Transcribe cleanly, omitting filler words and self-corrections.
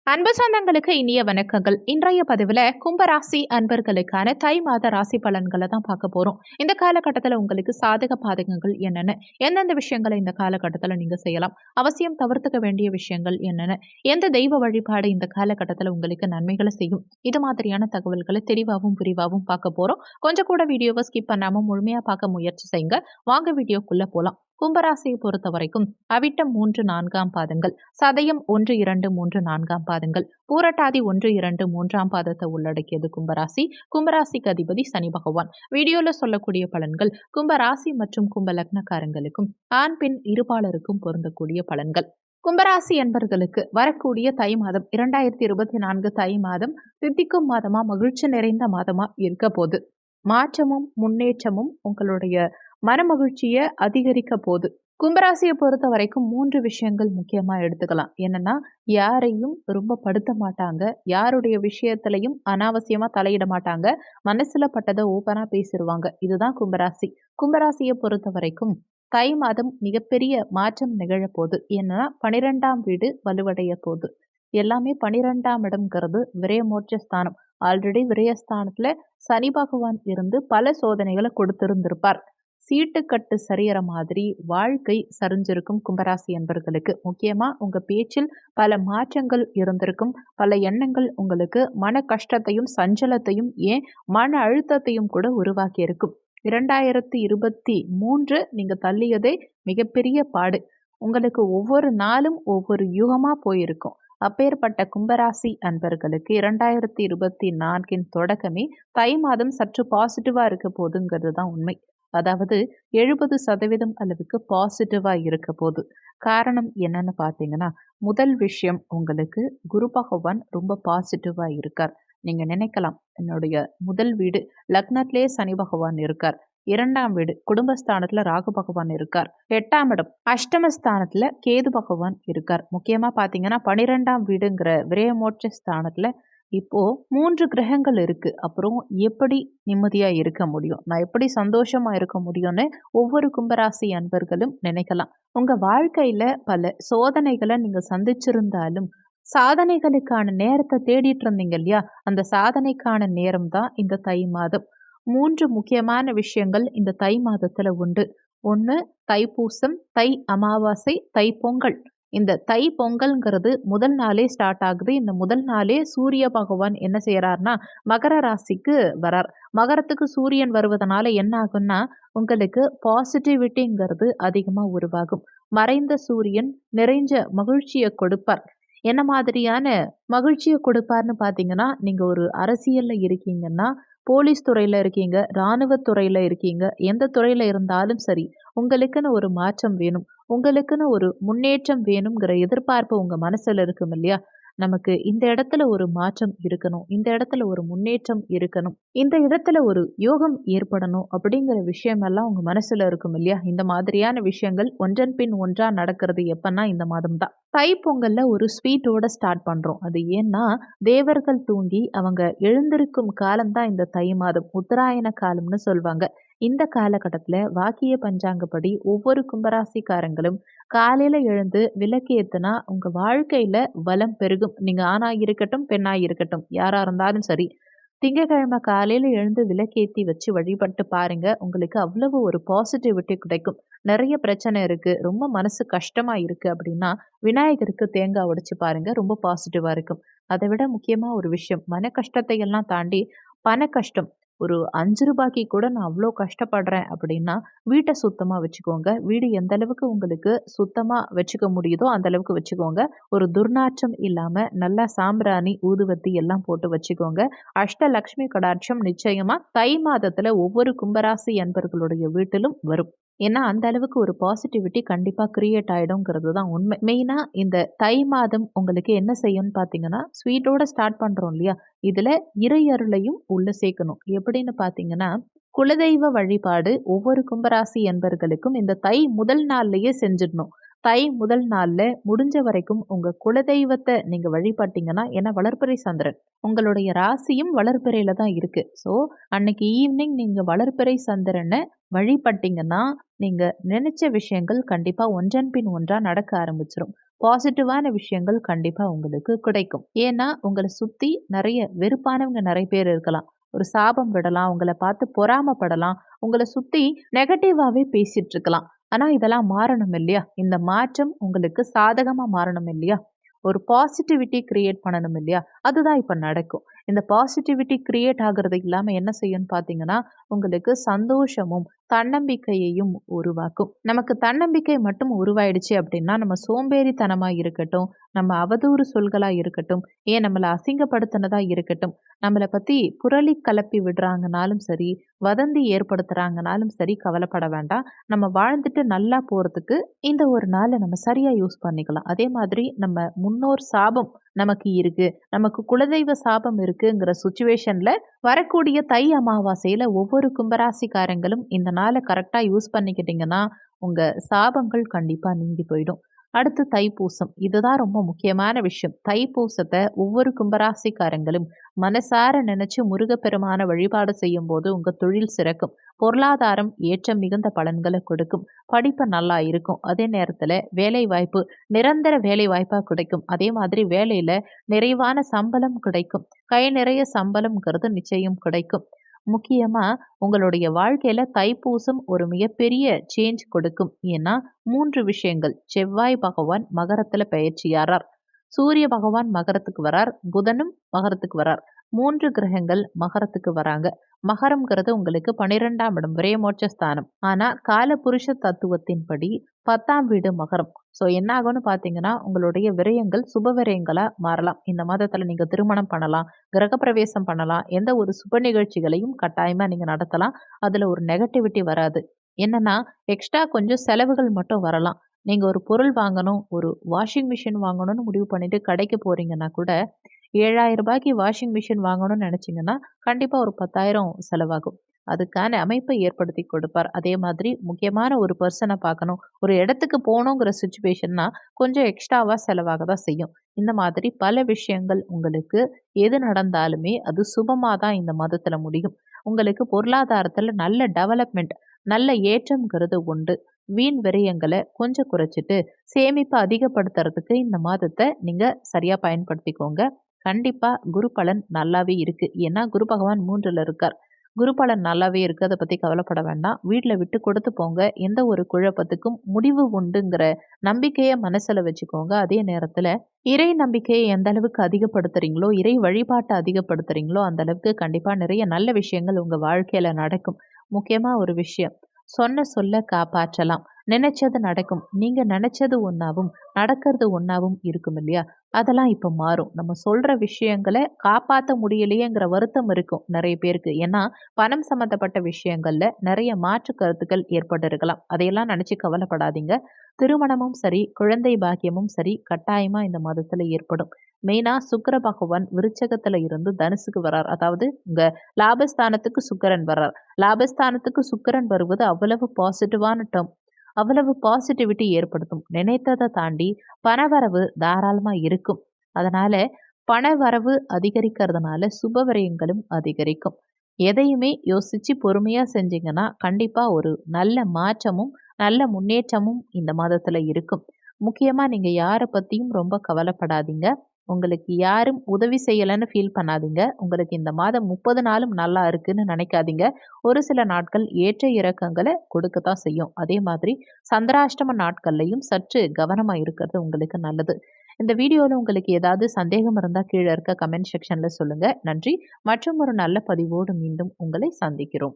அன்பு சொந்தங்களுக்கு இனிய வணக்கங்கள். இன்றைய பதிவுல கும்பராசி அன்பர்களுக்கான தை மாத ராசி பலன்களை தான் பார்க்க போறோம். இந்த காலகட்டத்துல உங்களுக்கு சாதக பாதகங்கள் என்னென்ன, எந்தெந்த விஷயங்களை இந்த காலகட்டத்துல நீங்க செய்யலாம், அவசியம் தவிர்த்துக்க வேண்டிய விஷயங்கள் என்னென்ன, எந்த தெய்வ வழிபாடு இந்த காலகட்டத்துல உங்களுக்கு நன்மைகளை செய்யும், இது மாதிரியான தகவல்களை தெளிவாகவும் விரிவாகவும் பார்க்க போறோம். கொஞ்சம் கூட வீடியோவை ஸ்கிப் பண்ணாம முழுமையா பார்க்க முயற்சி செய்யுங்க. வாங்க வீடியோக்குள்ள போலாம். கும்பராசியை பொறுத்த வரைக்கும் அவிட்டம் 3-4 பாதங்கள், சதயம் 1-2-3-4 பாதங்கள், பூரட்டாதி 1-2-3 பாதத்தை உள்ளடக்கியது கும்பராசி. கும்பராசிக்கு அதிபதி சனி பகவான். வீடியோல சொல்லக்கூடிய பலன்கள் கும்பராசி மற்றும் கும்ப லக்னக்காரங்களுக்கும் ஆண் பெண் இருபாலருக்கும் பொருந்தக்கூடிய பலன்கள். கும்பராசி என்பர்களுக்கு வரக்கூடிய தை மாதம் 2024 தை மாதம் தித்திக்கும் மாதமா, மகிழ்ச்சி நிறைந்த மாதமா இருக்க போது. மாற்றமும் முன்னேற்றமும் உங்களுடைய மனமகிழ்ச்சிய அதிகரிக்க போது. கும்பராசியை பொறுத்த வரைக்கும் 3 விஷயங்கள் முக்கியமா எடுத்துக்கலாம். என்னன்னா, யாரையும் ரொம்ப படுத்த மாட்டாங்க. யாருடைய விஷயத்திலயும் அனாவசியமா தலையிட மாட்டாங்க. மனசுல பட்டத ஓப்பனா பேசிருவாங்க. இதுதான் கும்பராசி. கும்பராசியை பொறுத்த வரைக்கும் தை மாதம் மிகப்பெரிய மாற்றம் நிகழப்போகுது. ஏன்னா 12ஆம் வீடு வலுவடைய போகுது. எல்லாமே 12ஆம் இடம்ங்கிறது விரயமோட்ச ஸ்தானம். ஆல்ரெடி விரயஸ்தானத்துல சனி பகவான் இருந்து பல சோதனைகளை கொடுத்திருந்திருப்பார். சீட்டுக்கட்டு சரியற மாதிரி வாழ்க்கை சரிஞ்சிருக்கும் கும்பராசி என்பர்களுக்கு. முக்கியமா உங்க பேச்சில் பல மாற்றங்கள் இருந்திருக்கும். பல எண்ணங்கள் உங்களுக்கு மன கஷ்டத்தையும் சஞ்சலத்தையும் ஏன் மன அழுத்தத்தையும் கூட உருவாக்கி இருக்கும். 2023 நீங்க தள்ளியதே மிகப்பெரிய பாடு. உங்களுக்கு ஒவ்வொரு நாளும் ஒவ்வொரு யுகமா போயிருக்கும். அப்பேற்பட்ட கும்பராசி அன்பர்களுக்கு 2024 தொடக்கமே தை மாதம் சற்று பாசிட்டிவா இருக்க போதுங்கிறது தான் உண்மை. அதாவது 70% அளவுக்கு பாசிட்டிவா இருக்க போது. காரணம் என்னன்னு பார்த்தீங்கன்னா, முதல் விஷயம் உங்களுக்கு குரு பகவான் ரொம்ப பாசிட்டிவா இருக்கார். நீங்க நினைக்கலாம், என்னுடைய முதல் வீடு லக்னத்திலே சனி பகவான் இருக்கார். 2ஆம் வீடு குடும்பஸ்தானத்துல ராகு பகவான் இருக்கார். 8ஆம் இடம் அஷ்டமஸ்தானத்துல கேது பகவான் இருக்கார். முக்கியமா பார்த்தீங்கன்னா 12ஆம் வீடுங்கிற விரயமோட்ச ஸ்தானத்துல இப்போ 3 கிரகங்கள் இருக்கு. அப்புறம் எப்படி நிம்மதியா இருக்க முடியும்? நான் எப்படி சந்தோஷமா இருக்க முடியும்னு ஒவ்வொரு கும்பராசி அன்பர்களும் நினைக்கலாம். உங்க வாழ்க்கையில பல சோதனைகளை நீங்க சந்திச்சிருந்தாலும், சாதனைகளுக்கான நேரத்தை தேடிட்டு இருந்தீங்க இல்லையா? அந்த சாதனைக்கான நேரம் தான் இந்த தை மாதம். 3 முக்கியமான விஷயங்கள் இந்த தை மாதத்துல உண்டு. 1 தைப்பூசம், தை அமாவாசை, தைப்பொங்கல். இந்த தை பொங்கல்ங்கிறது முதல் நாளே ஸ்டார்ட் ஆகுது. இந்த முதல் நாளே சூரிய பகவான் என்ன செய்யறார்னா, மகர ராசிக்கு வரார். மகரத்துக்கு சூரியன் வருவதனால என்ன ஆகும்னா, உங்களுக்கு பாசிட்டிவிட்டிங்கிறது அதிகமா உருவாகும். மறைந்த சூரியன் நிறைஞ்ச மகிழ்ச்சிய கொடுப்பார். என்ன மாதிரியான மகிழ்ச்சிய கொடுப்பார்ன்னு பார்த்தீங்கன்னா, நீங்க ஒரு அரசியல்ல இருக்கீங்கன்னா, போலீஸ் துறையில இருக்கீங்க, ராணுவத் துறையில இருக்கீங்க, எந்த துறையில இருந்தாலும் சரி, உங்களுக்குன்னு ஒரு மாற்றம் வேணும். உங்களுக்குன்னு ஒரு முன்னேற்றம் வேணுங்கிற எதிர்பார்ப்பு உங்க மனசுல இருக்கும் இல்லையா? நமக்கு இந்த இடத்துல ஒரு மாற்றம் இருக்கணும். இந்த இடத்துல ஒரு முன்னேற்றம் இருக்கணும். இந்த இடத்துல ஒரு யோகம் ஏற்படணும் அப்படிங்கிற விஷயமெல்லாம் உங்க மனசுல இருக்கும் இல்லையா? இந்த மாதிரியான விஷயங்கள் ஒன்றன் பின் ஒன்றா நடக்கிறது எப்பன்னா இந்த மாதம் தான். தைப்பொங்கல்ல ஒரு ஸ்வீட்டோட ஸ்டார்ட் பண்றோம். அது ஏன்னா, தேவர்கள் தூங்கி அவங்க எழுந்திருக்கும் காலம் தான் இந்த தை மாதம். உத்தராயண காலம்னு சொல்வாங்க. இந்த காலகட்டத்துல வாக்கிய பஞ்சாங்கப்படி ஒவ்வொரு கும்பராசிக்காரங்களும் காலையில எழுந்து விளக்கு ஏத்துனா உங்க வாழ்க்கையில வளம் பெருகும். நீங்க ஆணா இருக்கட்டும், பெண்ணா இருக்கட்டும், யாரா இருந்தாலும் சரி. திங்கட்கிழமை காலையில எழுந்து விளக்கேத்தி வச்சு வழிபட்டு பாருங்க. உங்களுக்கு அவ்வளவு ஒரு பாசிட்டிவிட்டி கிடைக்கும். நிறைய பிரச்சனை இருக்கு, ரொம்ப மனசு கஷ்டமா இருக்கு அப்படின்னா, விநாயகருக்கு தேங்காய் உடைச்சு பாருங்க. ரொம்ப பாசிட்டிவா இருக்கும். அதை விட முக்கியமா ஒரு விஷயம், மன கஷ்டத்தை எல்லாம் தாண்டி பண கஷ்டம். ஒரு ரூ. 5க்கு கூட நான் அவ்ளோ கஷ்டப்படுறேன் அப்படின்னா, வீட்ட சுத்தமா வச்சுக்கோங்க. வீடு எந்த அளவுக்கு உங்களுக்கு சுத்தமா வச்சுக்க முடியுதோ, அந்த அளவுக்கு வச்சுக்கோங்க. ஒரு துர்நாற்றம் இல்லாம நல்லா சாம்பிராணி, ஊதுவத்தி எல்லாம் போட்டு வச்சுக்கோங்க. அஷ்டலக்ஷ்மி கடாட்சம் நிச்சயமா தை மாதத்துல ஒவ்வொரு கும்பராசி அன்பர்களுடைய வீட்டிலும் வரும். ஏன்னா, அந்த அளவுக்கு ஒரு பாசிட்டிவிட்டி கண்டிப்பா கிரியேட் ஆயிடும்ங்கிறது தான் உண்மை. மெயினா இந்த தை மாதம் உங்களுக்கு என்ன செய்யும்னு பார்த்தீங்கன்னா, ஸ்வீட்டோட ஸ்டார்ட் பண்றோம் இல்லையா? இதுல இறை அருளையும் உள்ள சேர்க்கணும். எப்படின்னு பார்த்தீங்கன்னா, குலதெய்வ வழிபாடு ஒவ்வொரு கும்பராசி என்பர்களுக்கும் இந்த தை முதல் நாள்லயே செஞ்சிடணும். தை முதல் நாள்ல முடிஞ்ச வரைக்கும் உங்க குலதெய்வத்த நீங்க வழிபட்டீங்கன்னா, ஏன்னா வளர்பிறை சந்திரன் உங்களுடைய ராசியும் வளர்பிறையில தான் இருக்கு. ஸோ அன்னைக்கு ஈவினிங் நீங்க வளர்பிறை சந்திரனை வழிபட்டீங்கன்னா, நீங்க நினைச்ச விஷயங்கள் கண்டிப்பா ஒன்றன் பின் ஒன்றா நடக்க ஆரம்பிச்சுரும். பாசிட்டிவான விஷயங்கள் கண்டிப்பா உங்களுக்கு கிடைக்கும். ஏன்னா, உங்கள சுத்தி நெறைய வெறுப்பானவங்க நெறைய பேர் இருக்கலாம். ஒரு சாபம் விடலாம், உங்கள பார்த்து பொறாமப்படலாம், உங்கள சுத்தி நெகட்டிவாவே பேசிட்டு இருக்கலாம். ஆனா, இதெல்லாம் மாறணும் இல்லையா? இந்த மாற்றம் உங்களுக்கு சாதகமா மாறணும் இல்லையா? ஒரு பாசிட்டிவிட்டி கிரியேட் பண்ணணும் இல்லையா? அதுதான் இப்ப நடக்கும். இந்த பாசிட்டிவிட்டி கிரியேட் ஆகுறது இல்லாம என்ன செய்யும்னு பார்த்தீங்கன்னா, உங்களுக்கு சந்தோஷமும், தன்னம்பிக்கையையும் உருவாக்கும். நமக்கு தன்னம்பிக்கை மட்டும் உருவாயிடுச்சு அப்படின்னா, நம்ம சோம்பேறித்தனமா இருக்கட்டும், நம்ம அவதூறு சொல்களா இருக்கட்டும், ஏன் நம்மள அசிங்கப்படுத்தினதா இருக்கட்டும், நம்மள பத்தி புரளி கலப்பி விடுறாங்கனாலும் சரி, வதந்தி ஏற்படுத்துறாங்கனாலும் சரி கவலைப்பட வேண்டாம். நம்ம வாழ்ந்துட்டு நல்லா போறதுக்கு இந்த ஒரு நாள நம்ம சரியா யூஸ் பண்ணிக்கலாம். அதே மாதிரி நம்ம முன்னோர் சாபம் நமக்கு இருக்கு, நமக்கு குலதெய்வ சாபம் இருக்குங்கிற சிச்சுவேஷன்ல வரக்கூடிய தை அமாவாசையில ஒவ்வொரு கும்பராசிக்காரங்களும் இந்த நாள கரெக்ட்டா யூஸ் பண்ணிக்கிட்டீங்கன்னா, உங்க சாபங்கள் கண்டிப்பா நீங்கி போயிடும். அடுத்து தைப்பூசம். இதுதான் ரொம்ப முக்கியமான விஷயம். தைப்பூசத்த ஒவ்வொரு கும்பராசிக்காரங்களும் மனசார நினைச்சு முருகப்பெருமான வழிபாடு செய்யும்போது உங்க தொழில் சிறக்கும். பொருளாதாரம் ஏற்றம் மிகுந்த பலன்கள கொடுக்கும். படிப்பு நல்லா இருக்கும். அதே நேரத்துல வேலைவாய்ப்பு நிரந்தர வேலைவாய்ப்பா கிடைக்கும். அதே மாதிரி வேலையில நிறைவான சம்பளம் கிடைக்கும். கை நிறைய சம்பளம்ங்கிறது நிச்சயம் கிடைக்கும். முக்கியமா உங்களுடைய வாழ்க்கையில தைப்பூசம் ஒரு மிகப்பெரிய சேஞ்ச் கொடுக்கும். ஏன்னா 3 விஷயங்கள். செவ்வாய் பகவான் மகரத்துல பெயர்ச்சியாறார். சூரிய பகவான் மகரத்துக்கு வரார். புதனும் மகரத்துக்கு வரார். 3 கிரகங்கள் மகரத்துக்கு வராங்க. மகரம்ங்கிறது உங்களுக்கு 12ஆம் இடம் விரயமோட்ச ஸ்தானம். ஆனா காலபுருஷ தத்துவத்தின்படி 10ஆம் வீடு மகரம். ஸோ என்ன ஆகும்னு பார்த்தீங்கன்னா, உங்களுடைய விரயங்கள் சுப விரயங்களா மாறலாம். இந்த மாதத்துல நீங்க திருமணம் பண்ணலாம், கிரகப்பிரவேசம் பண்ணலாம், எந்த ஒரு சுப நிகழ்ச்சிகளையும் கட்டாயமா நீங்க நடத்தலாம். அதுல ஒரு நெகட்டிவிட்டி வராது. என்னன்னா, எக்ஸ்ட்ரா கொஞ்சம் செலவுகள் மட்டும் வரலாம். நீங்க ஒரு பொருள் வாங்கணும், ஒரு வாஷிங் மிஷின் வாங்கணும்னு முடிவு பண்ணிட்டு கடைக்கு போறீங்கன்னா கூட, ரூ. 7,000க்கு வாஷிங் மிஷின் வாங்கணும்னு நெனச்சீங்கன்னா, கண்டிப்பா ஒரு 10,000 செலவாகும். அதுக்கான அமைப்பை ஏற்படுத்தி கொடுப்பார். அதே மாதிரி முக்கியமான ஒரு பெர்சன பார்க்கணும், ஒரு இடத்துக்கு போணுங்கிற சிச்சுவேஷன்னா, கொஞ்சம் எக்ஸ்ட்ராவா செலவாக தான் செய்யும். இந்த மாதிரி பல விஷயங்கள் உங்களுக்கு எது நடந்தாலுமே அது சுபமா தான் இந்த மாதத்துல முடியும். உங்களுக்கு பொருளாதாரத்துல நல்ல டெவலப்மெண்ட், நல்ல ஏற்றம்ங்கிறது உண்டு. வீண் விரயங்கள கொஞ்சம் குறைச்சிட்டு, சேமிப்ப அதிகப்படுத்துறதுக்கு இந்த மாதத்த நீங்க சரியா பயன்படுத்திக்கோங்க. கண்டிப்பா குரு பலன் நல்லாவே இருக்கு. ஏன்னா குரு பகவான் 3ல இருக்கார். குரு பலன் நல்லாவே இருக்கு. அத பத்தி கவலைப்பட வேண்டாம். வீட்ல விட்டு கொடுத்து போங்க. எந்த ஒரு குழப்பத்துக்கும் முடிவு உண்டுங்கிற நம்பிக்கைய மனசுல வச்சுக்கோங்க. அதே நேரத்துல இறை நம்பிக்கையை எந்த அளவுக்கு அதிகப்படுத்துறீங்களோ, இறை வழிபாட்ட அதிகப்படுத்துறீங்களோ, அந்த அளவுக்கு கண்டிப்பா நிறைய நல்ல விஷயங்கள் உங்க வாழ்க்கையில நடக்கும். முக்கியமா ஒரு விஷயம். சொன்ன சொல்ல காப்பாற்றலாம். நினைச்சது நடக்கும். நீங்க நினைச்சது ஒண்ணாவும், நடக்கிறது ஒண்ணாவும் இருக்கும் இல்லையா? அதெல்லாம் இப்ப மாறும். நம்ம சொல்ற விஷயங்கள காப்பாத்த முடியலையேங்கிற வருத்தம் இருக்கும் நெறைய பேருக்கு. ஏன்னா, பணம் சம்மந்தப்பட்ட விஷயங்கள்ல நெறைய மாற்று கருத்துக்கள் ஏற்பட்டிருக்கலாம். அதையெல்லாம் நெனச்சு கவலைப்படாதீங்க. திருமணமும் சரி, குழந்தை பாக்கியமும் சரி, கட்டாயமா இந்த மாதத்துல ஏற்படும். மெயினா சுக்கிர பகவான் விருச்சகத்துல இருந்து தனுசுக்கு வரார். அதாவது உங்க லாபஸ்தானத்துக்கு சுக்கிரன் வரார். லாபஸ்தானத்துக்கு சுக்கிரன் வருவது அவ்வளவு பாசிட்டிவான டெர்ம். அவ்வளவு பாசிட்டிவிட்டி ஏற்படுத்தும். நினைத்தத தாண்டி பணவரவு தாராளமா இருக்கும். அதனால பணவரவு அதிகரிக்கிறதுனால சுப விரயங்களும் அதிகரிக்கும். எதையுமே யோசிச்சு பொறுமையா செஞ்சீங்கன்னா, கண்டிப்பா ஒரு நல்ல மாற்றமும், நல்ல முன்னேற்றமும் இந்த மாதத்துல இருக்கும். முக்கியமா நீங்க யார பத்தியும் ரொம்ப கவலைப்படாதீங்க. உங்களுக்கு யாரும் உதவி செய்யலன்னு ஃபீல் பண்ணாதீங்க. உங்களுக்கு இந்த மாதம் 30 நாளும் நல்லா இருக்குன்னு நினைக்காதீங்க. ஒரு சில நாட்கள் ஏற்ற இறக்கங்கள கொடுக்கத்தான் செய்யும். அதே மாதிரி சந்திராஷ்டம நாட்கள்லயும் சற்று கவனமா இருக்கிறது உங்களுக்கு நல்லது. இந்த வீடியோல உங்களுக்கு ஏதாவது சந்தேகம் இருந்தா கீழ இருக்க கமெண்ட் செக்ஷன்ல சொல்லுங்க. நன்றி. மற்றும் ஒரு நல்ல பதிவோடு மீண்டும் உங்களை சந்திக்கிறோம்.